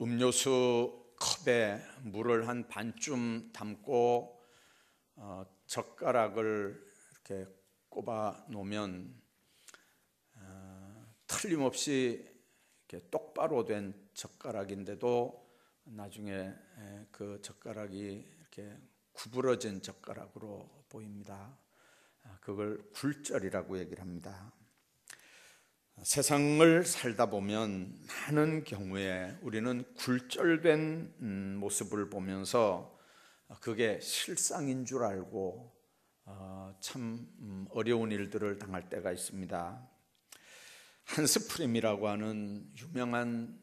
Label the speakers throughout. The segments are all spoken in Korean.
Speaker 1: 음료수 컵에 물을 한 반쯤 담고 젓가락을 이렇게 꼽아 놓으면 틀림없이 이렇게 똑바로 된 젓가락인데도 나중에 그 젓가락이 이렇게 구부러진 젓가락으로 보입니다. 그걸 굴절이라고 얘기를 합니다. 세상을 살다 보면 많은 경우에 우리는 굴절된 모습을 보면서 그게 실상인 줄 알고 참 어려운 일들을 당할 때가 있습니다. 한스 프림이라고 하는 유명한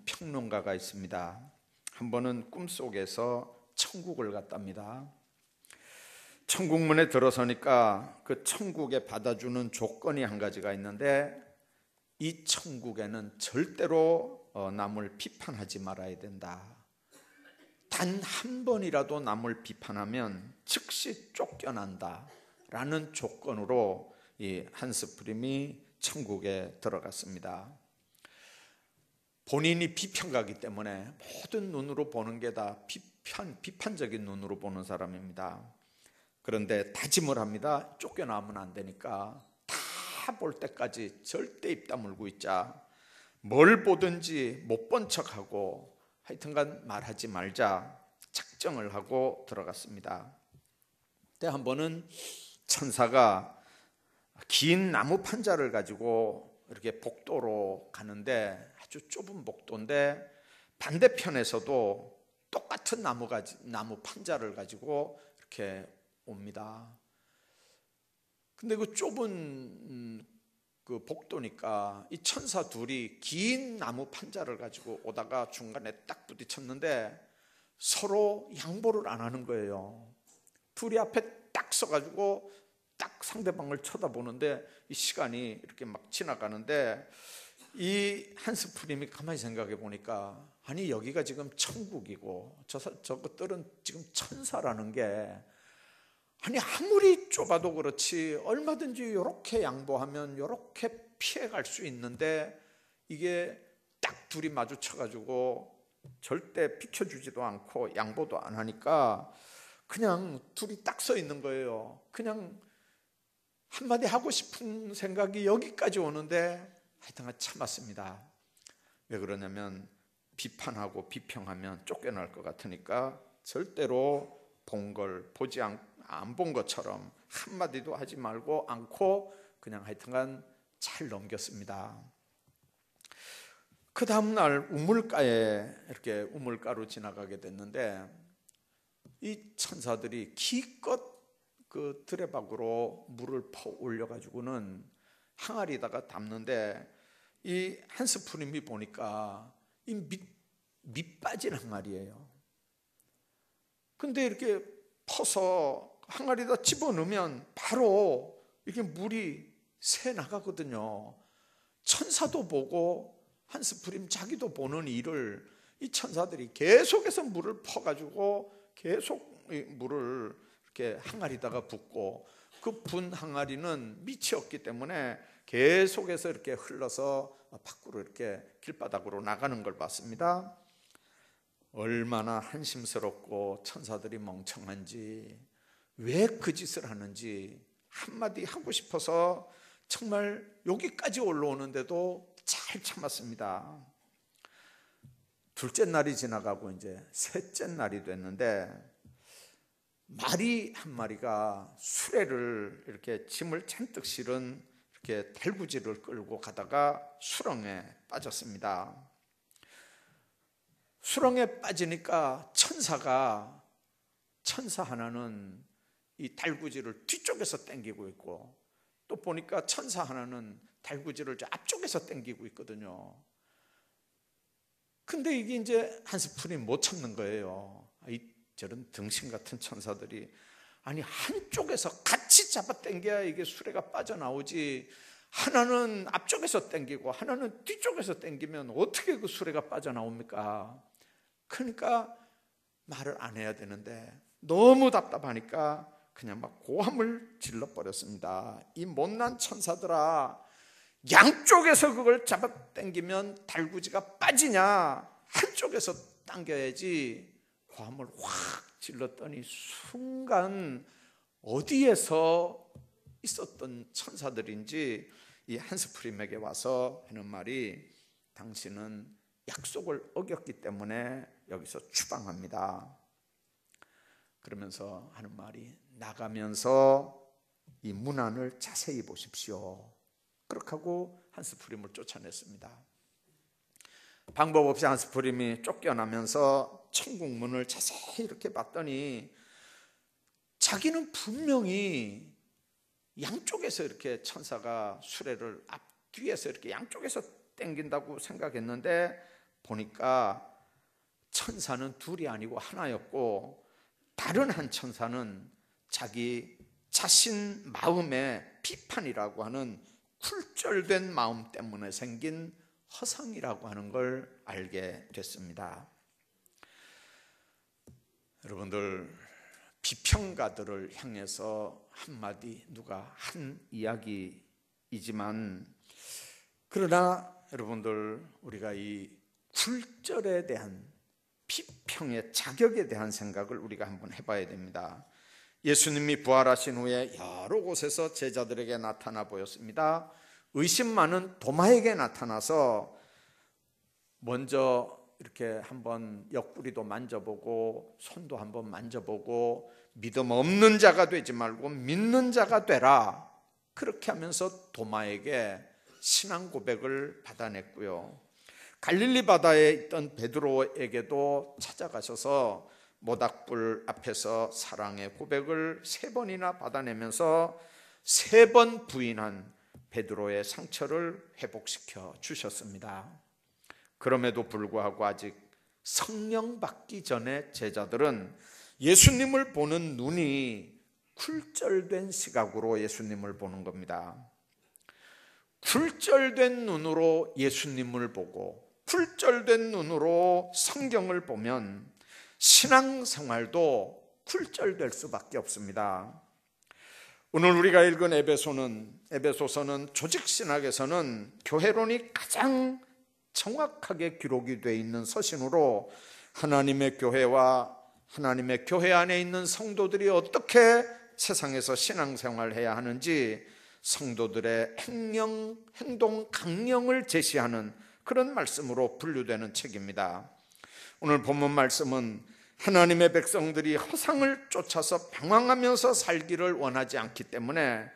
Speaker 1: 평론가가 있습니다. 한 번은 꿈속에서 천국을 갔답니다. 천국문에 들어서니까 그 천국에 받아주는 조건이 한 가지가 있는데, 이 천국에는 절대로 남을 비판하지 말아야 된다. 단 한 번이라도 남을 비판하면 즉시 쫓겨난다 라는 조건으로 이 한스 프림이 천국에 들어갔습니다. 본인이 비평가이기 때문에 모든 눈으로 보는 게 다 비판적인 눈으로 보는 사람입니다. 그런데 다짐을 합니다. 쫓겨나면 안 되니까 다 볼 때까지 절대 입 다물고 있자. 뭘 보든지 못 본 척하고 하여튼간 말하지 말자 작정을 하고 들어갔습니다. 그때 한 번은 천사가 긴 나무 판자를 가지고 이렇게 복도로 가는데, 아주 좁은 복도인데 반대편에서도 똑같은 나무 판자를 가지고 이렇게 옵니다. 근데 그 좁은 그 복도니까 이 천사 둘이 긴 나무 판자를 가지고 오다가 중간에 딱 부딪혔는데 서로 양보를 안 하는 거예요. 둘이 앞에 딱 서가지고 딱 상대방을 쳐다보는데 이 시간이 이렇게 막 지나가는데, 이 한스 프림이 가만히 생각해 보니까, 아니 여기가 지금 천국이고 저것들은 지금 천사라는 게, 아니 아무리 좁아도 그렇지 얼마든지 이렇게 양보하면 이렇게 피해갈 수 있는데, 이게 딱 둘이 마주쳐가지고 절대 비켜주지도 않고 양보도 안 하니까 그냥 둘이 딱 서 있는 거예요. 그냥 한마디 하고 싶은 생각이 여기까지 오는데 하여튼 참았습니다. 왜 그러냐면 비판하고 비평하면 쫓겨날 것 같으니까 절대로 본 걸 보지 안 본 것처럼 한마디도 하지 말고 않고 그냥 하여튼간 잘 넘겼습니다. 그 다음날 우물가에 이렇게 우물가로 지나가게 됐는데, 이 천사들이 기껏 그 드레박으로 물을 퍼 올려가지고는 항아리에다가 담는데, 이 한스 프림이 보니까 이 밑 빠진 항아리예요. 근데 이렇게 퍼서 항아리에다 집어넣으면 바로 이렇게 물이 새 나가거든요. 천사도 보고 한스 프림 자기도 보는 일을 이 천사들이 계속해서 물을 퍼가지고 계속 물을 이렇게 항아리에다가 붓고, 그 분 항아리는 밑이 없기 때문에 계속해서 이렇게 흘러서 밖으로 이렇게 길바닥으로 나가는 걸 봤습니다. 얼마나 한심스럽고 천사들이 멍청한지, 왜 그 짓을 하는지 한마디 하고 싶어서 정말 여기까지 올라오는데도 잘 참았습니다. 둘째 날이 지나가고 이제 셋째 날이 됐는데, 말이 한 마리가 수레를 이렇게 짐을 잔뜩 실은 이렇게 달구지를 끌고 가다가 수렁에 빠졌습니다. 수렁에 빠지니까 천사 하나는 이 달구지를 뒤쪽에서 당기고 있고, 또 보니까 천사 하나는 달구지를 앞쪽에서 당기고 있거든요. 근데 이게 이제 한스 프림이 못 참는 거예요. 저런 등신 같은 천사들이, 아니 한쪽에서 같이 잡아 당겨야 이게 수레가 빠져나오지, 하나는 앞쪽에서 당기고 하나는 뒤쪽에서 당기면 어떻게 그 수레가 빠져나옵니까? 그러니까 말을 안 해야 되는데 너무 답답하니까 그냥 막 고함을 질러버렸습니다. 이 못난 천사들아, 양쪽에서 그걸 잡아 당기면 달구지가 빠지냐, 한쪽에서 당겨야지 고함을 확 질렀더니 순간 어디에서 있었던 천사들인지 이 한스프림에게 와서 하는 말이, 당신은 약속을 어겼기 때문에 여기서 추방합니다. 그러면서 하는 말이, 나가면서 이 문안을 자세히 보십시오. 그렇게 하고 한스프림을 쫓아냈습니다. 방법 없이 한스프림이 쫓겨나면서 천국문을 자세히 이렇게 봤더니 자기는 분명히 양쪽에서 이렇게 천사가 수레를 앞뒤에서 이렇게 양쪽에서 당긴다고 생각했는데, 보니까 천사는 둘이 아니고 하나였고, 다른 한 천사는 자기 자신 마음의 비판이라고 하는 굴절된 마음 때문에 생긴 허상이라고 하는 걸 알게 됐습니다. 여러분들, 비평가들을 향해서 한마디 누가 한 이야기이지만, 그러나 여러분들, 우리가 이 굴절에 대한 비평의 자격에 대한 생각을 우리가 한번 해봐야 됩니다. 예수님이 부활하신 후에 여러 곳에서 제자들에게 나타나 보였습니다. 의심 많은 도마에게 나타나서 먼저 이렇게 한번 옆구리도 만져보고 손도 한번 만져보고, 믿음 없는 자가 되지 말고 믿는 자가 되라, 그렇게 하면서 도마에게 신앙 고백을 받아냈고요. 갈릴리 바다에 있던 베드로에게도 찾아가셔서 모닥불 앞에서 사랑의 고백을 3번이나 받아내면서 3번 부인한 베드로의 상처를 회복시켜 주셨습니다. 그럼에도 불구하고 아직 성령 받기 전에 제자들은 예수님을 보는 눈이 굴절된 시각으로 예수님을 보는 겁니다. 굴절된 눈으로 예수님을 보고 굴절된 눈으로 성경을 보면 신앙생활도 굴절될 수밖에 없습니다. 오늘 우리가 읽은 에베소서는 조직신학에서는 교회론이 가장 정확하게 기록이 되어 있는 서신으로, 하나님의 교회와 하나님의 교회 안에 있는 성도들이 어떻게 세상에서 신앙생활을 해야 하는지 성도들의 행동 강령을 제시하는 그런 말씀으로 분류되는 책입니다. 오늘 본문 말씀은 하나님의 백성들이 허상을 쫓아서 방황하면서 살기를 원하지 않기 때문에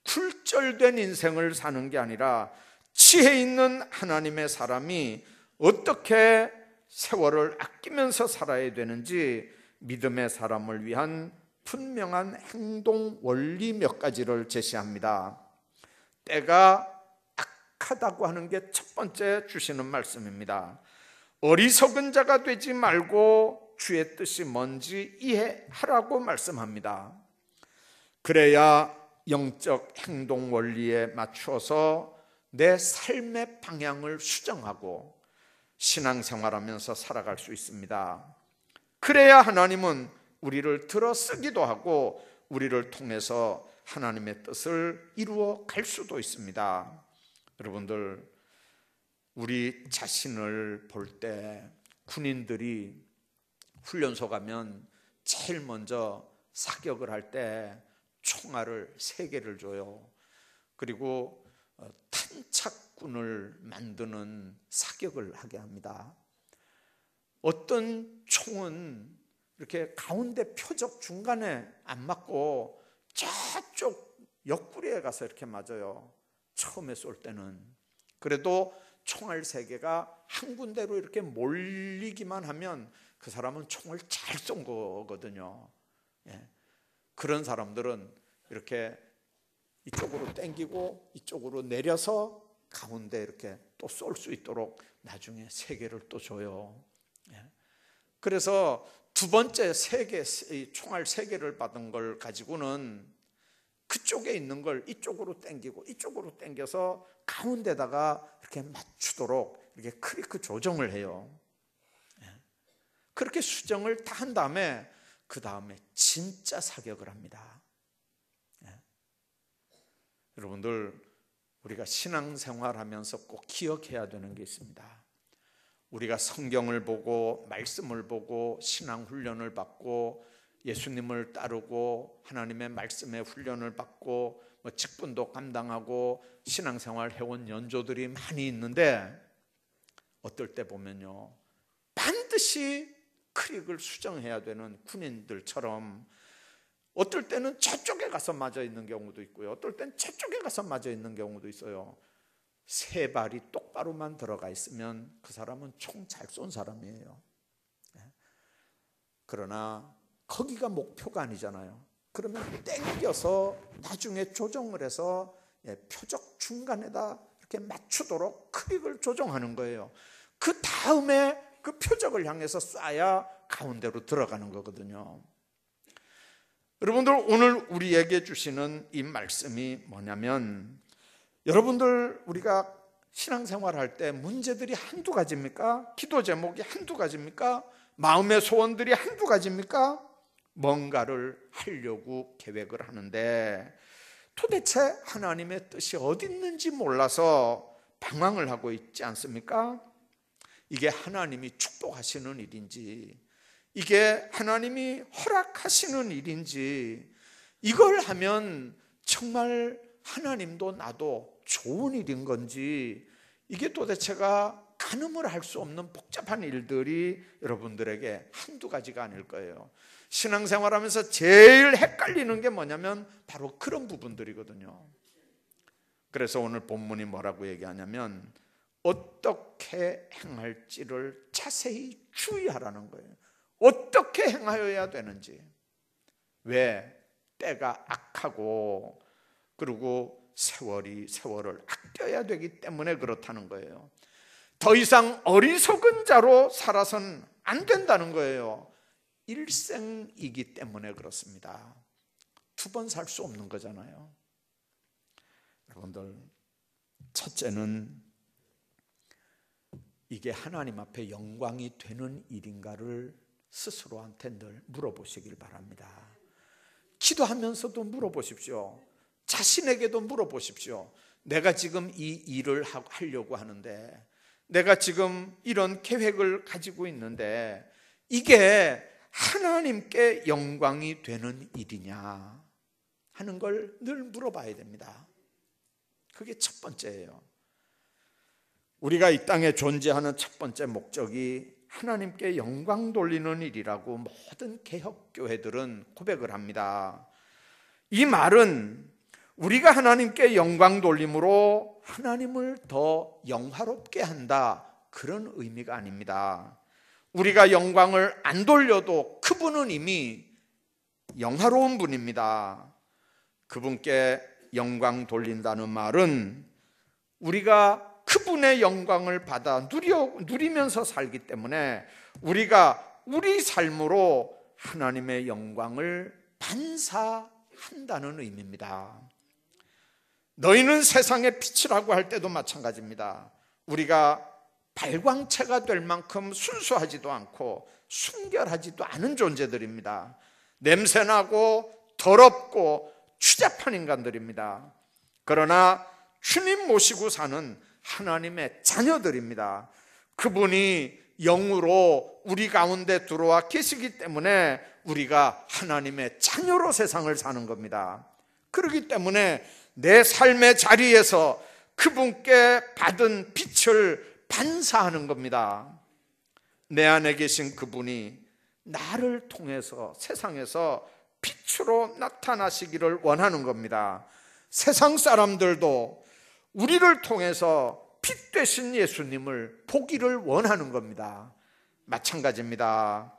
Speaker 1: 굴절된 인생을 사는 게 아니라 지혜 있는 하나님의 사람이 어떻게 세월을 아끼면서 살아야 되는지 믿음의 사람을 위한 분명한 행동 원리 몇 가지를 제시합니다. 때가 악하다고 하는 게 첫 번째 주시는 말씀입니다. 어리석은 자가 되지 말고 주의 뜻이 뭔지 이해하라고 말씀합니다. 그래야 영적 행동 원리에 맞추어서 내 삶의 방향을 수정하고 신앙생활하면서 살아갈 수 있습니다. 그래야 하나님은 우리를 들어 쓰기도 하고 우리를 통해서 하나님의 뜻을 이루어 갈 수도 있습니다. 여러분들, 우리 자신을 볼 때 군인들이 훈련소 가면 제일 먼저 사격을 할 때 총알을 3개를 줘요. 그리고 탄착군을 만드는 사격을 하게 합니다. 어떤 총은 이렇게 가운데 표적 중간에 안 맞고 저쪽 옆구리에 가서 이렇게 맞아요. 처음에 쏠 때는. 그래도 총알 3개가 한 군데로 이렇게 몰리기만 하면 그 사람은 총을 잘 쏜 거거든요. 예. 그런 사람들은 이렇게 이쪽으로 당기고 이쪽으로 내려서 가운데 이렇게 또 쏠 수 있도록 나중에 3개를 또 줘요. 예. 그래서 두 번째 총알 3개를 받은 걸 가지고는 그쪽에 있는 걸 이쪽으로 당기고 이쪽으로 당겨서 가운데다가 이렇게 맞추도록 이렇게 크리크 조정을 해요. 그렇게 수정을 다 한 다음에 그 다음에 진짜 사격을 합니다. 여러분들, 우리가 신앙생활하면서 꼭 기억해야 되는 게 있습니다. 우리가 성경을 보고 말씀을 보고 신앙 훈련을 받고 예수님을 따르고 하나님의 말씀의 훈련을 받고 직분도 감당하고 신앙생활 해온 연조들이 많이 있는데, 어떨 때 보면요, 반드시 크릭을 수정해야 되는 군인들처럼 어떨 때는 저쪽에 가서 맞아 있는 경우도 있고요, 어떨 때는 저쪽에 가서 맞아 있는 경우도 있어요. 세 발이 똑바로만 들어가 있으면 그 사람은 총 잘 쏜 사람이에요. 그러나 거기가 목표가 아니잖아요. 그러면 땡겨서 나중에 조정을 해서 표적 중간에다 이렇게 맞추도록 크릭을 조정하는 거예요. 그 다음에 그 표적을 향해서 쏴야 가운데로 들어가는 거거든요. 여러분들, 오늘 우리에게 주시는 이 말씀이 뭐냐면, 여러분들, 우리가 신앙생활 할 때 문제들이 한두 가지입니까? 기도 제목이 한두 가지입니까? 마음의 소원들이 한두 가지입니까? 뭔가를 하려고 계획을 하는데 도대체 하나님의 뜻이 어디 있는지 몰라서 방황을 하고 있지 않습니까? 이게 하나님이 축복하시는 일인지, 이게 하나님이 허락하시는 일인지, 이걸 하면 정말 하나님도 나도 좋은 일인 건지, 이게 도대체가 가늠을 할 수 없는 복잡한 일들이 여러분들에게 한두 가지가 아닐 거예요. 신앙생활하면서 제일 헷갈리는 게 뭐냐면 바로 그런 부분들이거든요. 그래서 오늘 본문이 뭐라고 얘기하냐면 어떻게 행할지를 자세히 주의하라는 거예요. 어떻게 행하여야 되는지. 왜? 때가 악하고 그리고 세월을 아껴야 되기 때문에 그렇다는 거예요. 더 이상 어리석은 자로 살아서는 안 된다는 거예요. 일생이기 때문에 그렇습니다. 두 번 살 수 없는 거잖아요. 여러분들, 첫째는 이게 하나님 앞에 영광이 되는 일인가를 스스로한테 늘 물어보시길 바랍니다. 기도하면서도 물어보십시오. 자신에게도 물어보십시오. 내가 지금 이 일을 하려고 하는데, 내가 지금 이런 계획을 가지고 있는데 이게 하나님께 영광이 되는 일이냐 하는 걸 늘 물어봐야 됩니다. 그게 첫 번째예요. 우리가 이 땅에 존재하는 첫 번째 목적이 하나님께 영광 돌리는 일이라고 모든 개혁교회들은 고백을 합니다. 이 말은 우리가 하나님께 영광 돌림으로 하나님을 더 영화롭게 한다, 그런 의미가 아닙니다. 우리가 영광을 안 돌려도 그분은 이미 영화로운 분입니다. 그분께 영광 돌린다는 말은 우리가 그분의 영광을 받아 누리면서 살기 때문에 우리가 우리 삶으로 하나님의 영광을 반사한다는 의미입니다. 너희는 세상의 빛이라고 할 때도 마찬가지입니다. 우리가 발광체가 될 만큼 순수하지도 않고 순결하지도 않은 존재들입니다. 냄새나고 더럽고 추잡한 인간들입니다. 그러나 주님 모시고 사는 하나님의 자녀들입니다. 그분이 영으로 우리 가운데 들어와 계시기 때문에 우리가 하나님의 자녀로 세상을 사는 겁니다. 그렇기 때문에 내 삶의 자리에서 그분께 받은 빛을 반사하는 겁니다. 내 안에 계신 그분이 나를 통해서 세상에서 빛으로 나타나시기를 원하는 겁니다. 세상 사람들도 우리를 통해서 빛 되신 예수님을 보기를 원하는 겁니다. 마찬가지입니다.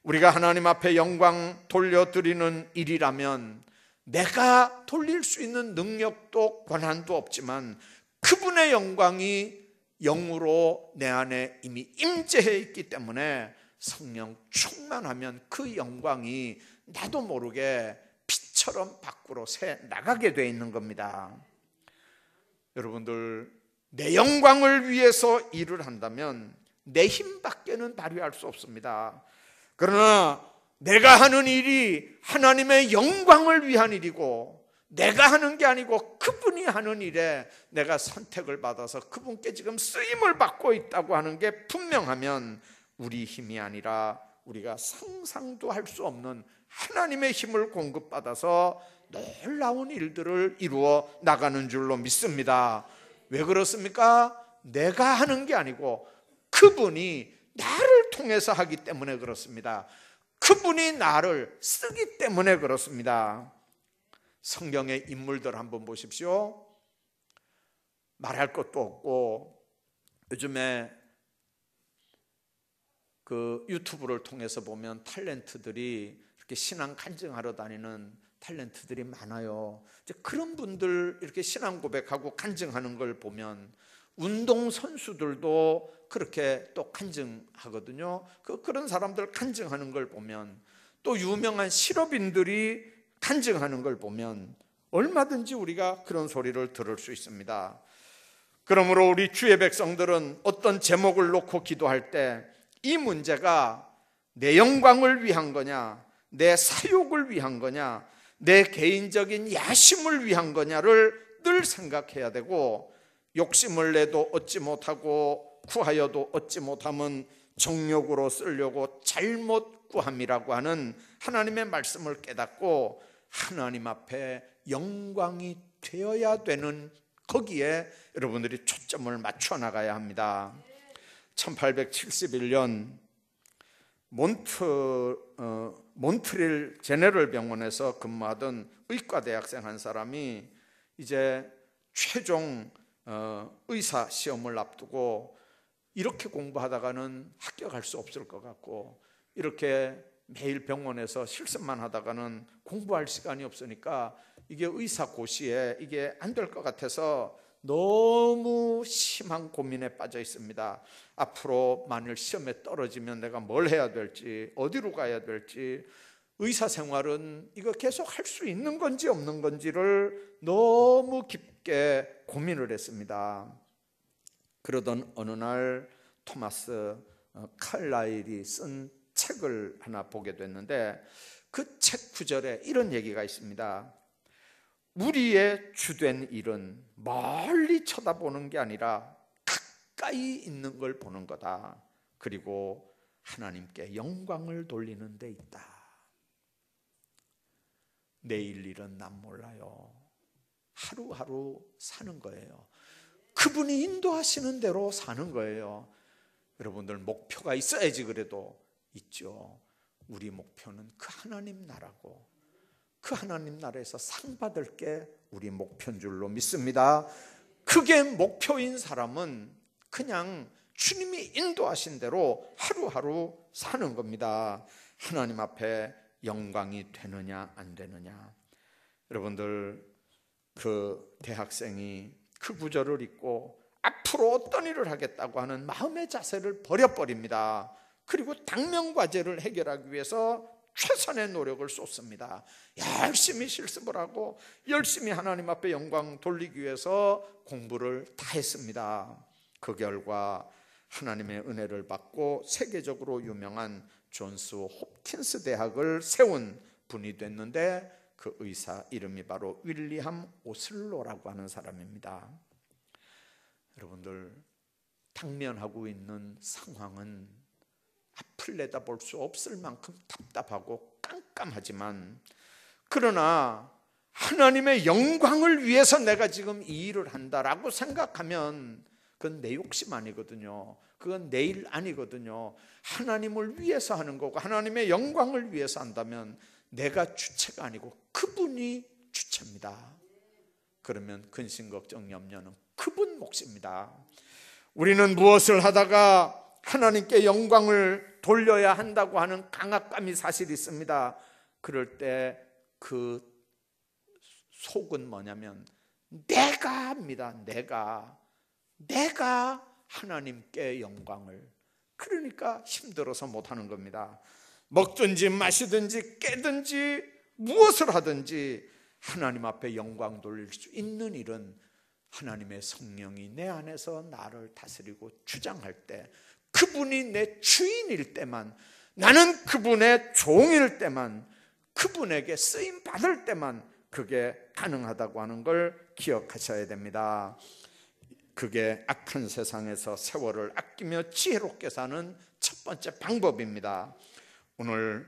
Speaker 1: 우리가 하나님 앞에 영광 돌려드리는 일이라면 내가 돌릴 수 있는 능력도 권한도 없지만 그분의 영광이 영으로 내 안에 이미 임재해 있기 때문에 성령 충만하면 그 영광이 나도 모르게 빛처럼 밖으로 새 나가게 되어 있는 겁니다. 여러분들, 내 영광을 위해서 일을 한다면 내 힘밖에는 발휘할 수 없습니다. 그러나 내가 하는 일이 하나님의 영광을 위한 일이고 내가 하는 게 아니고 그분이 하는 일에 내가 선택을 받아서 그분께 지금 쓰임을 받고 있다고 하는 게 분명하면 우리 힘이 아니라 우리가 상상도 할 수 없는 하나님의 힘을 공급받아서 놀라운 일들을 이루어 나가는 줄로 믿습니다. 왜 그렇습니까? 내가 하는 게 아니고 그분이 나를 통해서 하기 때문에 그렇습니다. 그분이 나를 쓰기 때문에 그렇습니다. 성경의 인물들 한번 보십시오. 말할 것도 없고 요즘에 그 유튜브를 통해서 보면 탤런트들이 이렇게 신앙 간증하러 다니는 탤런트들이 많아요. 이제 그런 분들 이렇게 신앙 고백하고 간증하는 걸 보면 운동 선수들도 그렇게 또 간증하거든요. 그런 사람들 간증하는 걸 보면 또 유명한 실업인들이 간증하는 걸 보면 얼마든지 우리가 그런 소리를 들을 수 있습니다. 그러므로 우리 주의 백성들은 어떤 제목을 놓고 기도할 때 이 문제가 내 영광을 위한 거냐, 내 사욕을 위한 거냐, 내 개인적인 야심을 위한 거냐를 늘 생각해야 되고, 욕심을 내도 얻지 못하고 구하여도 얻지 못함은 정욕으로 쓰려고 잘못 구함이라고 하는 하나님의 말씀을 깨닫고 하나님 앞에 영광이 되어야 되는 거기에 여러분들이 초점을 맞춰 나가야 합니다. 1871년 몬트릴 제네럴 병원에서 근무하던 의과 대학생 한 사람이 이제 최종 의사 시험을 앞두고 이렇게 공부하다가는 합격할 수 없을 것 같고 이렇게 매일 병원에서 실습만 하다가는 공부할 시간이 없으니까 이게 의사 고시에 이게 안 될 것 같아서 너무 심한 고민에 빠져 있습니다. 앞으로 만일 시험에 떨어지면 내가 뭘 해야 될지, 어디로 가야 될지, 의사 생활은 이거 계속 할 수 있는 건지 없는 건지를 너무 깊게 고민을 했습니다. 그러던 어느 날 토마스 칼라일이 쓴 책을 하나 보게 됐는데 그 책 구절에 이런 얘기가 있습니다. 우리의 주된 일은 멀리 쳐다보는 게 아니라 가까이 있는 걸 보는 거다. 그리고 하나님께 영광을 돌리는 데 있다. 내일 일은 난 몰라요. 하루하루 사는 거예요. 그분이 인도하시는 대로 사는 거예요. 여러분들 목표가 있어야지. 그래도 있죠. 우리 목표는 그 하나님 나라고 그 하나님 나라에서 상 받을 게 우리 목표인 줄로 믿습니다. 그게 목표인 사람은 그냥 주님이 인도하신 대로 하루하루 사는 겁니다. 하나님 앞에 영광이 되느냐 안 되느냐. 여러분들 그 대학생이 그 구절을 읽고 앞으로 어떤 일을 하겠다고 하는 마음의 자세를 버려버립니다. 그리고 당면과제를 해결하기 위해서 최선의 노력을 쏟습니다. 열심히 실습을 하고 열심히 하나님 앞에 영광 돌리기 위해서 공부를 다 했습니다. 그 결과 하나님의 은혜를 받고 세계적으로 유명한 존스 홉킨스 대학을 세운 분이 됐는데 그 의사 이름이 바로 윌리엄 오슬로라고 하는 사람입니다. 여러분들 당면하고 있는 상황은 앞을 내다볼 수 없을 만큼 답답하고 깜깜하지만 그러나 하나님의 영광을 위해서 내가 지금 이 일을 한다라고 생각하면 그건 내 욕심 아니거든요. 그건 내 일 아니거든요. 하나님을 위해서 하는 거고 하나님의 영광을 위해서 한다면 내가 주체가 아니고 그분이 주체입니다. 그러면 근심 걱정 염려는 그분 몫입니다. 우리는 무엇을 하다가 하나님께 영광을 돌려야 한다고 하는 강압감이 사실 있습니다. 그럴 때 그 속은 뭐냐면 내가 합니다. 내가 하나님께 영광을. 그러니까 힘들어서 못하는 겁니다. 먹든지 마시든지 깨든지 무엇을 하든지 하나님 앞에 영광 돌릴 수 있는 일은 하나님의 성령이 내 안에서 나를 다스리고 주장할 때, 그분이 내 주인일 때만, 나는 그분의 종일 때만, 그분에게 쓰임 받을 때만 그게 가능하다고 하는 걸 기억하셔야 됩니다. 그게 악한 세상에서 세월을 아끼며 지혜롭게 사는 첫 번째 방법입니다. 오늘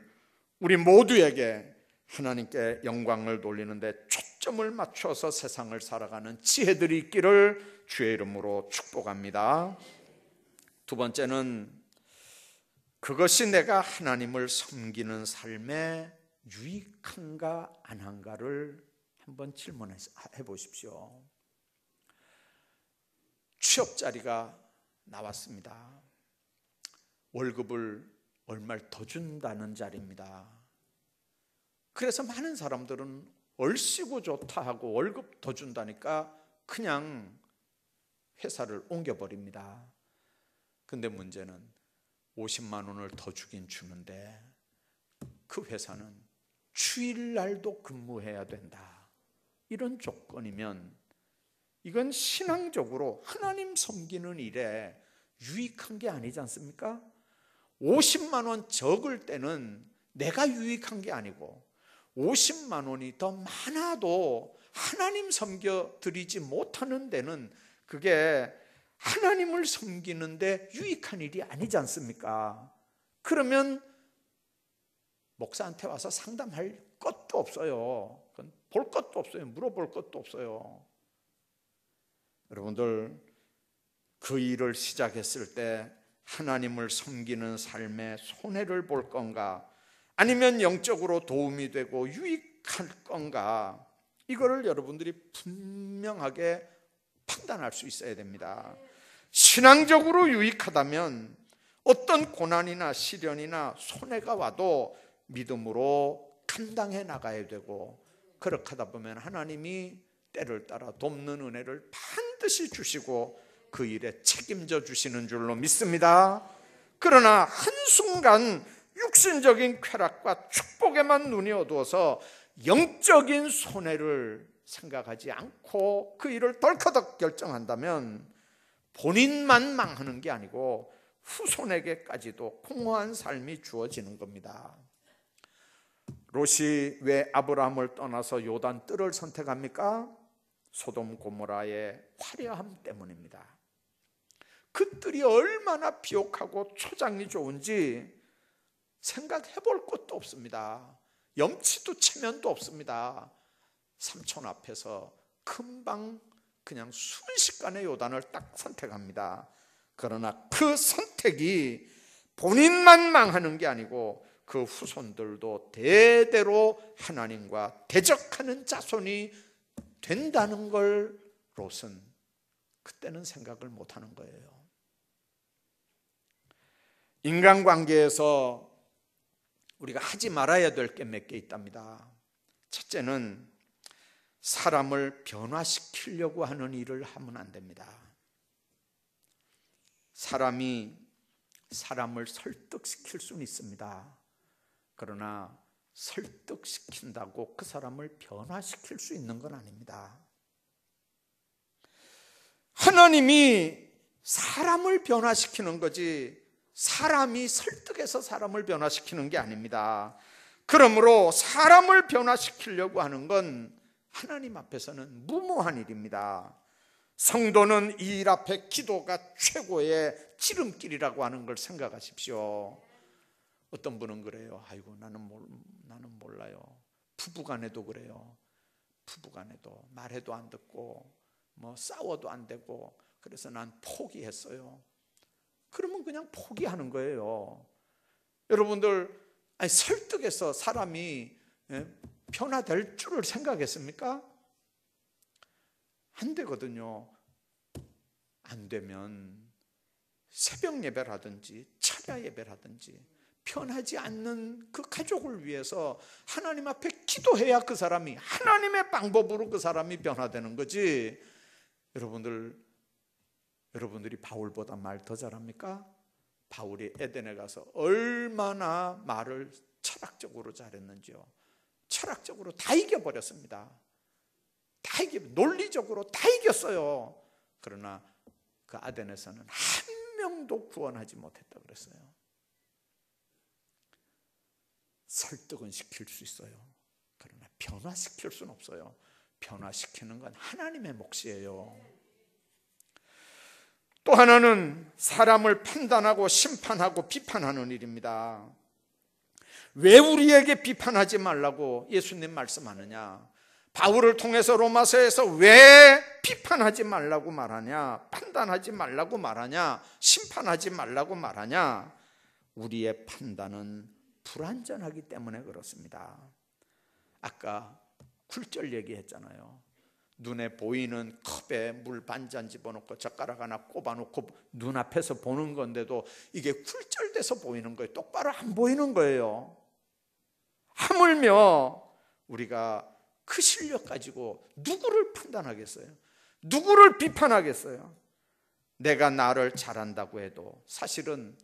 Speaker 1: 우리 모두에게 하나님께 영광을 돌리는데 초점을 맞춰서 세상을 살아가는 지혜들이 있기를 주의 이름으로 축복합니다. 두 번째는 그것이 내가 하나님을 섬기는 삶에 유익한가 안 한가를 한번 질문해 보십시오. 취업 자리가 나왔습니다. 월급을 얼마를 더 준다는 자리입니다. 그래서 많은 사람들은 얼씨구 좋다 하고 월급 더 준다니까 그냥 회사를 옮겨버립니다. 근데 문제는 50만 원을 더 주긴 주는데 그 회사는 주일날도 근무해야 된다. 이런 조건이면 이건 신앙적으로 하나님 섬기는 일에 유익한 게 아니지 않습니까? 50만 원 적을 때는 내가 유익한 게 아니고 50만 원이 더 많아도 하나님 섬겨 드리지 못하는 데는 그게 하나님을 섬기는데 유익한 일이 아니지 않습니까? 그러면 목사한테 와서 상담할 것도 없어요. 볼 것도 없어요. 물어볼 것도 없어요. 여러분들 그 일을 시작했을 때 하나님을 섬기는 삶에 손해를 볼 건가, 아니면 영적으로 도움이 되고 유익할 건가, 이거를 여러분들이 분명하게 판단할 수 있어야 됩니다. 신앙적으로 유익하다면 어떤 고난이나 시련이나 손해가 와도 믿음으로 감당해 나가야 되고, 그렇게 하다 보면 하나님이 때를 따라 돕는 은혜를 반드시 주시고 그 일에 책임져 주시는 줄로 믿습니다. 그러나 한순간 육신적인 쾌락과 축복에만 눈이 어두워서 영적인 손해를 생각하지 않고 그 일을 덜커덕 결정한다면 본인만 망하는 게 아니고 후손에게까지도 공허한 삶이 주어지는 겁니다. 롯이 왜 아브라함을 떠나서 요단 뜰을 선택합니까? 소돔 고모라의 화려함 때문입니다. 그 뜰이 얼마나 비옥하고 초장이 좋은지 생각해 볼 것도 없습니다. 염치도 체면도 없습니다. 삼촌 앞에서 금방 그냥 순식간에 요단을 딱 선택합니다. 그러나 그 선택이 본인만 망하는 게 아니고 그 후손들도 대대로 하나님과 대적하는 자손이 된다는 걸 롯은 그때는 생각을 못하는 거예요. 인간관계에서 우리가 하지 말아야 될 게 몇 개 있답니다. 첫째는 사람을 변화시키려고 하는 일을 하면 안 됩니다. 사람이 사람을 설득시킬 수는 있습니다. 그러나 설득시킨다고 그 사람을 변화시킬 수 있는 건 아닙니다. 하나님이 사람을 변화시키는 거지 사람이 설득해서 사람을 변화시키는 게 아닙니다. 그러므로 사람을 변화시키려고 하는 건 하나님 앞에서는 무모한 일입니다. 성도는 이 일 앞에 기도가 최고의 지름길이라고 하는 걸 생각하십시오. 어떤 분은 그래요. 아이고 나는 몰라요. 부부간에도 그래요. 부부간에도 말해도 안 듣고 뭐 싸워도 안 되고 그래서 난 포기했어요. 그러면 그냥 포기하는 거예요. 여러분들 설득해서 사람이 변화될 줄을 생각했습니까? 안 되거든요. 안 되면 새벽 예배라든지 철야 예배라든지 변하지 않는 그 가족을 위해서 하나님 앞에 기도해야 그 사람이 하나님의 방법으로 그 사람이 변화되는 거지. 여러분들이 바울보다 말 더 잘합니까? 바울이 에덴에 가서 얼마나 말을 철학적으로 잘했는지요. 철학적으로 다 이겨버렸습니다. 논리적으로 다 이겼어요. 그러나 그 아덴에서는 한 명도 구원하지 못했다 그랬어요. 설득은 시킬 수 있어요. 그러나 변화시킬 수는 없어요. 변화시키는 건 하나님의 몫이에요. 또 하나는 사람을 판단하고 심판하고 비판하는 일입니다. 왜 우리에게 비판하지 말라고 예수님 말씀하느냐? 바울을 통해서 로마서에서 왜 비판하지 말라고 말하냐? 판단하지 말라고 말하냐? 심판하지 말라고 말하냐? 우리의 판단은 불완전하기 때문에 그렇습니다. 아까 굴절 얘기했잖아요. 눈에 보이는 컵에 물 반잔 집어넣고 젓가락 하나 꼽아놓고 눈앞에서 보는 건데도 이게 굴절돼서 보이는 거예요. 똑바로 안 보이는 거예요. 하물며 우리가 그 실력 가지고 누구를 판단하겠어요? 누구를 비판하겠어요? 내가 나를 잘한다고 해도 사실은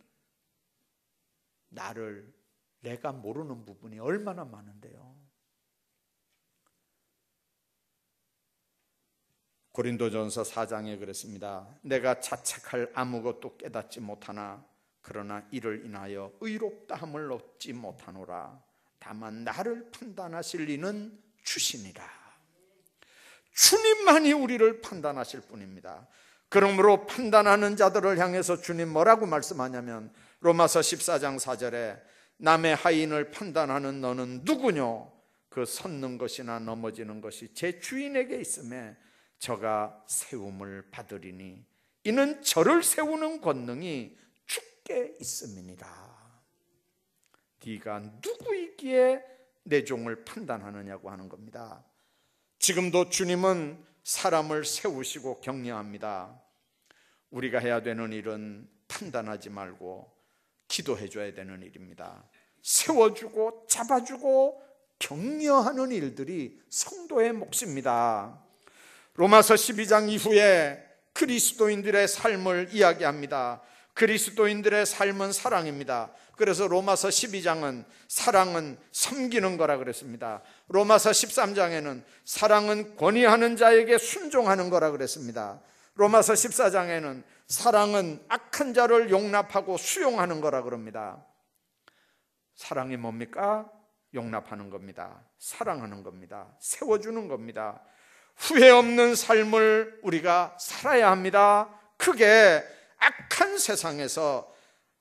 Speaker 1: 내가 모르는 부분이 얼마나 많은데요. 고린도전서 4장에 그랬습니다. 내가 자책할 아무것도 깨닫지 못하나 그러나 이를 인하여 의롭다함을 얻지 못하노라. 다만 나를 판단하실 이는 주시니라. 주님만이 우리를 판단하실 분입니다. 그러므로 판단하는 자들을 향해서 주님 뭐라고 말씀하냐면 로마서 14장 4절에 남의 하인을 판단하는 너는 누구뇨? 그 섰는 것이나 넘어지는 것이 제 주인에게 있음에 저가 세움을 받으리니 이는 저를 세우는 권능이 주께 있음이니라. 네가 누구이기에 내 종을 판단하느냐고 하는 겁니다. 지금도 주님은 사람을 세우시고 격려합니다. 우리가 해야 되는 일은 판단하지 말고 기도해 줘야 되는 일입니다. 세워주고 잡아주고 격려하는 일들이 성도의 몫입니다. 로마서 12장 이후에 그리스도인들의 삶을 이야기합니다. 그리스도인들의 삶은 사랑입니다. 그래서 로마서 12장은 사랑은 섬기는 거라 그랬습니다. 로마서 13장에는 사랑은 권위하는 자에게 순종하는 거라 그랬습니다. 로마서 14장에는 사랑은 악한 자를 용납하고 수용하는 거라 그럽니다. 사랑이 뭡니까? 용납하는 겁니다. 사랑하는 겁니다. 세워주는 겁니다. 후회 없는 삶을 우리가 살아야 합니다. 그게 악한 세상에서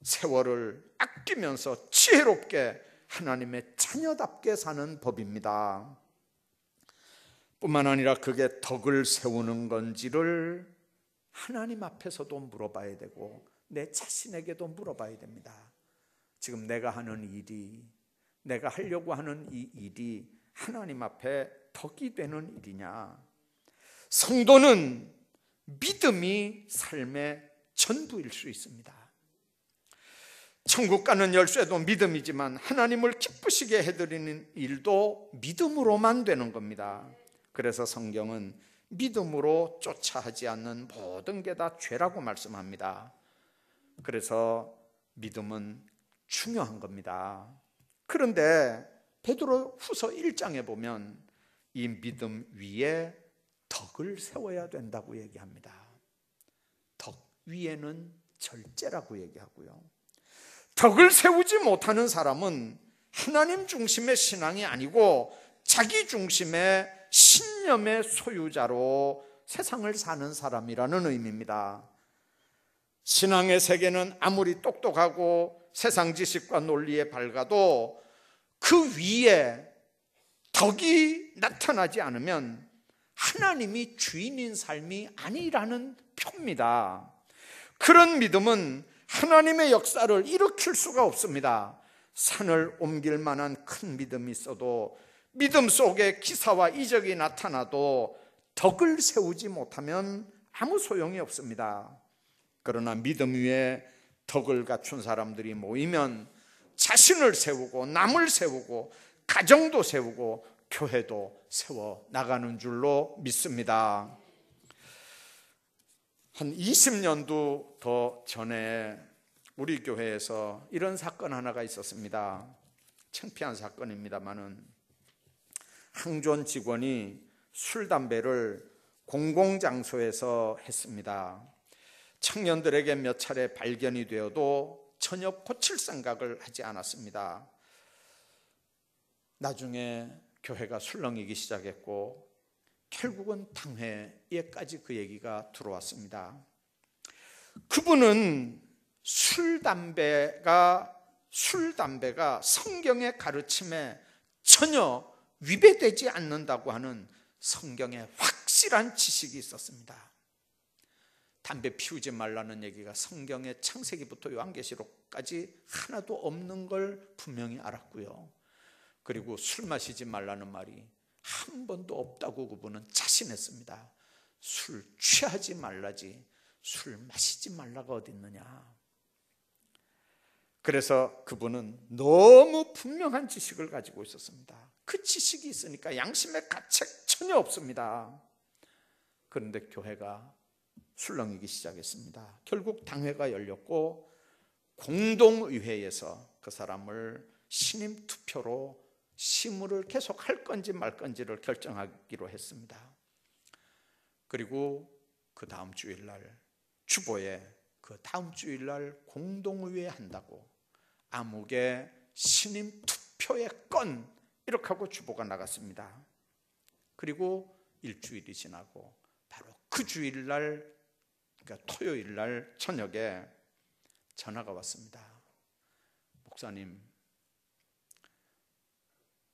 Speaker 1: 세월을 아끼면서 지혜롭게 하나님의 자녀답게 사는 법입니다. 뿐만 아니라 그게 덕을 세우는 건지를 하나님 앞에서도 물어봐야 되고 내 자신에게도 물어봐야 됩니다. 지금 내가 하는 일이, 내가 하려고 하는 이 일이 하나님 앞에 덕이 되는 일이냐? 성도는 믿음이 삶의 전부일 수 있습니다. 천국 가는 열쇠도 믿음이지만 하나님을 기쁘시게 해드리는 일도 믿음으로만 되는 겁니다. 그래서 성경은 믿음으로 쫓아 하지 않는 모든 게 다 죄라고 말씀합니다. 그래서 믿음은 중요한 겁니다. 그런데 베드로 후서 1장에 보면 이 믿음 위에 덕을 세워야 된다고 얘기합니다. 덕 위에는 절제라고 얘기하고요. 덕을 세우지 못하는 사람은 하나님 중심의 신앙이 아니고 자기 중심의 신념의 소유자로 세상을 사는 사람이라는 의미입니다. 신앙의 세계는 아무리 똑똑하고 세상 지식과 논리에 밝아도 그 위에 덕이 나타나지 않으면 하나님이 주인인 삶이 아니라는 표입니다. 그런 믿음은 하나님의 역사를 일으킬 수가 없습니다. 산을 옮길 만한 큰 믿음이 있어도 믿음 속에 기사와 이적이 나타나도 덕을 세우지 못하면 아무 소용이 없습니다. 그러나 믿음 위에 덕을 갖춘 사람들이 모이면 자신을 세우고 남을 세우고 가정도 세우고 교회도 세워 나가는 줄로 믿습니다. 한 20년도 더 전에 우리 교회에서 이런 사건 하나가 있었습니다. 창피한 사건입니다만은 항존 직원이 술, 담배를 공공장소에서 했습니다. 청년들에게 몇 차례 발견이 되어도 전혀 고칠 생각을 하지 않았습니다. 나중에 교회가 술렁이기 시작했고 결국은 당회에까지 그 얘기가 들어왔습니다. 그분은 술, 담배가 성경의 가르침에 전혀 위배되지 않는다고 하는 성경의 확실한 지식이 있었습니다. 담배 피우지 말라는 얘기가 성경의 창세기부터 요한계시록까지 하나도 없는 걸 분명히 알았고요. 그리고 술 마시지 말라는 말이 한 번도 없다고 그분은 자신했습니다. 술 취하지 말라지 술 마시지 말라가 어디 있느냐. 그래서 그분은 너무 분명한 지식을 가지고 있었습니다. 그 지식이 있으니까 양심의 가책 전혀 없습니다. 그런데 교회가 술렁이기 시작했습니다. 결국 당회가 열렸고 공동의회에서 그 사람을 신임 투표로 시무를 계속 할 건지 말 건지를 결정하기로 했습니다. 그리고 그 다음 주일날 주보에 그 다음 주일날 공동의회 한다고 암흑의 신임 투표의 건 이렇게 하고 주보가 나갔습니다. 그리고 일주일이 지나고 바로 그 주일날, 그러니까 토요일날 저녁에 전화가 왔습니다. 목사님,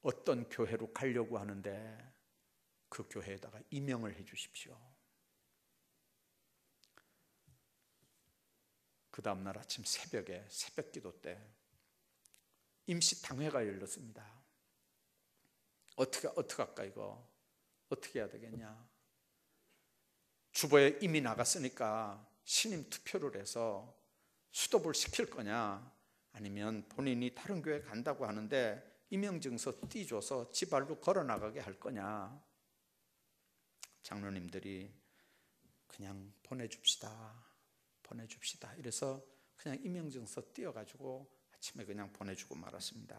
Speaker 1: 어떤 교회로 가려고 하는데 그 교회에다가 임명을 해 주십시오. 그 다음날 아침 새벽에 새벽기도 때 임시 당회가 열렸습니다. 어떻게 할까 이거? 어떻게 해야 되겠냐? 주보에 이미 나갔으니까 신임 투표를 해서 수도를 시킬 거냐? 아니면 본인이 다른 교회 간다고 하는데 임명증서 띄줘서 지 발로 걸어나가게 할 거냐? 장로님들이 그냥 보내줍시다. 이래서 그냥 임명증서 띄어가지고 아침에 그냥 보내주고 말았습니다.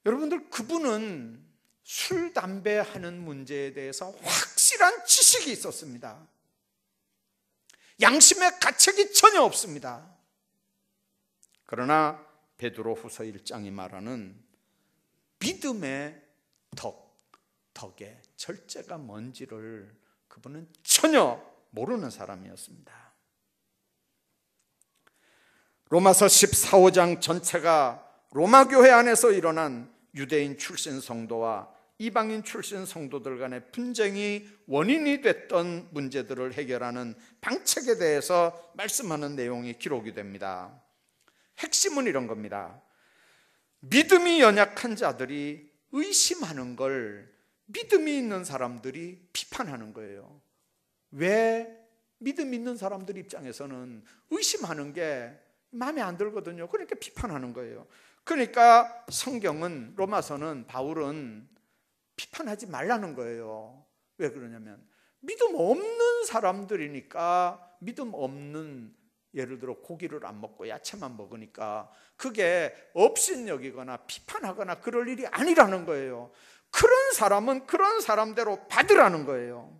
Speaker 1: 여러분들, 그분은 술, 담배 하는 문제에 대해서 확실한 지식이 있었습니다. 양심의 가책이 전혀 없습니다. 그러나 베드로후서 1장이 말하는 믿음의 덕의 절제가 뭔지를 그분은 전혀 모르는 사람이었습니다. 로마서 14, 15장 전체가 로마 교회 안에서 일어난 유대인 출신 성도와 이방인 출신 성도들 간의 분쟁이 원인이 됐던 문제들을 해결하는 방책에 대해서 말씀하는 내용이 기록이 됩니다. 핵심은 이런 겁니다. 믿음이 연약한 자들이 의심하는 걸 믿음이 있는 사람들이 비판하는 거예요. 왜? 믿음 있는 사람들 입장에서는 의심하는 게 마음에 안 들거든요. 그러니까 비판하는 거예요. 그러니까 성경은, 로마서는, 바울은 비판하지 말라는 거예요. 왜 그러냐면 믿음 없는 사람들이니까, 믿음 없는, 예를 들어 고기를 안 먹고 야채만 먹으니까 그게 업신여기거나 비판하거나 그럴 일이 아니라는 거예요. 그런 사람은 그런 사람대로 받으라는 거예요.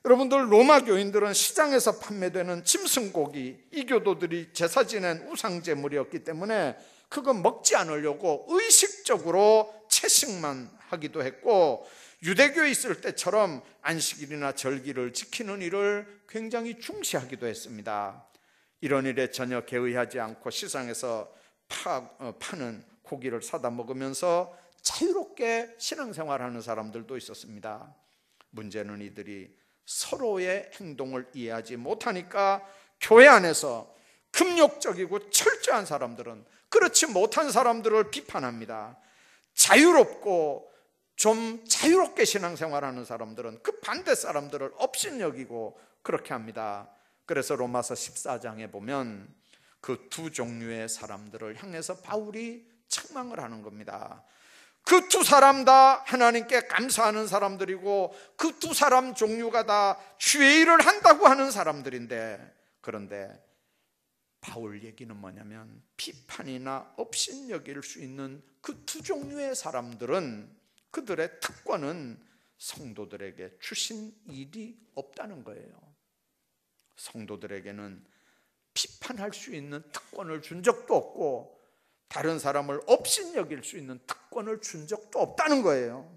Speaker 1: 여러분들, 로마 교인들은 시장에서 판매되는 짐승고기, 이교도들이 제사 지낸 우상제물이었기 때문에 그건 먹지 않으려고 의식적으로 채식만 하기도 했고, 유대교에 있을 때처럼 안식일이나 절기를 지키는 일을 굉장히 중시하기도 했습니다. 이런 일에 전혀 개의하지 않고 시장에서 파는 고기를 사다 먹으면서 자유롭게 신앙생활하는 사람들도 있었습니다. 문제는 이들이 서로의 행동을 이해하지 못하니까 교회 안에서 금욕적이고 철저한 사람들은 그렇지 못한 사람들을 비판합니다. 자유롭고 좀 자유롭게 신앙생활하는 사람들은 그 반대 사람들을 업신여기고 그렇게 합니다. 그래서 로마서 14장에 보면 그 두 종류의 사람들을 향해서 바울이 책망을 하는 겁니다. 그 두 사람 다 하나님께 감사하는 사람들이고 그 두 사람 종류가 다 주의 일을 한다고 하는 사람들인데, 그런데 바울 얘기는 뭐냐면 비판이나 업신여길 수 있는 그 두 종류의 사람들은, 그들의 특권은 성도들에게 주신 일이 없다는 거예요. 성도들에게는 비판할 수 있는 특권을 준 적도 없고 다른 사람을 업신여길 수 있는 특권을 준 적도 없다는 거예요.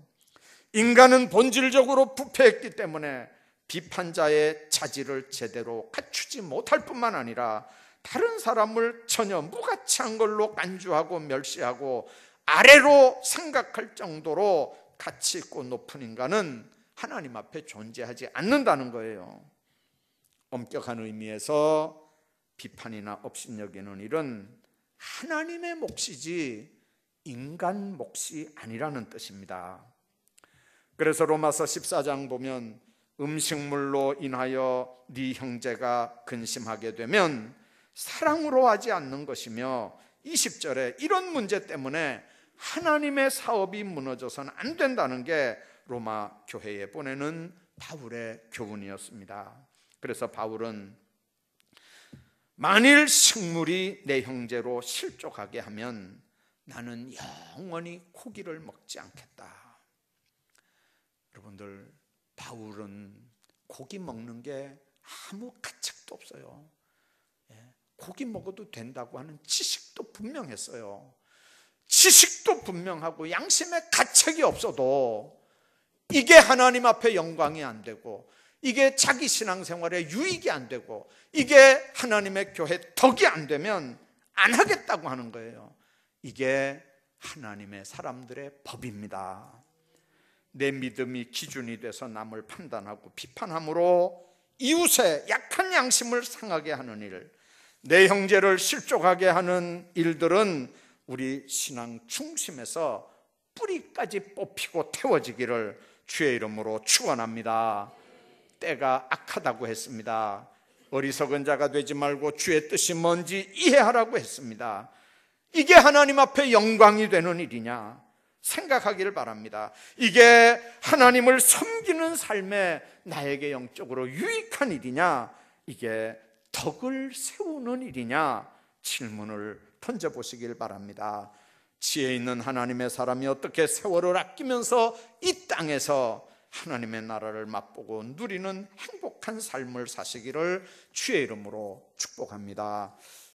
Speaker 1: 인간은 본질적으로 부패했기 때문에 비판자의 자질을 제대로 갖추지 못할 뿐만 아니라 다른 사람을 전혀 무가치한 걸로 간주하고 멸시하고 아래로 생각할 정도로 가치 있고 높은 인간은 하나님 앞에 존재하지 않는다는 거예요. 엄격한 의미에서 비판이나 업신여기는 일은 하나님의 몫이지 인간 몫이 아니라는 뜻입니다. 그래서 로마서 14장 보면 음식물로 인하여 네 형제가 근심하게 되면 사랑으로 하지 않는 것이며 20절에 이런 문제 때문에 하나님의 사업이 무너져서는 안 된다는 게 로마 교회에 보내는 바울의 교훈이었습니다. 그래서 바울은 만일 식물이 내 형제로 실족하게 하면 나는 영원히 고기를 먹지 않겠다. 여러분들, 바울은 고기 먹는 게 아무 가책도 없어요. 고기 먹어도 된다고 하는 지식도 분명했어요. 지식도 분명하고 양심에 가책이 없어도 이게 하나님 앞에 영광이 안 되고 이게 자기 신앙생활에 유익이 안 되고 이게 하나님의 교회 덕이 안 되면 안 하겠다고 하는 거예요. 이게 하나님의 사람들의 법입니다. 내 믿음이 기준이 돼서 남을 판단하고 비판함으로 이웃의 약한 양심을 상하게 하는 일, 내 형제를 실족하게 하는 일들은 우리 신앙 중심에서 뿌리까지 뽑히고 태워지기를 주의 이름으로 축원합니다. 때가 악하다고 했습니다. 어리석은 자가 되지 말고 주의 뜻이 뭔지 이해하라고 했습니다. 이게 하나님 앞에 영광이 되는 일이냐 생각하기를 바랍니다. 이게 하나님을 섬기는 삶에 나에게 영적으로 유익한 일이냐, 이게 덕을 세우는 일이냐 질문을 던져보시길 바랍니다. 지혜 있는 하나님의 사람이 어떻게 세월을 아끼면서 이 땅에서 하나님의 나라를 맛보고 누리는 행복한 삶을 사시기를 주의 이름으로 축복합니다.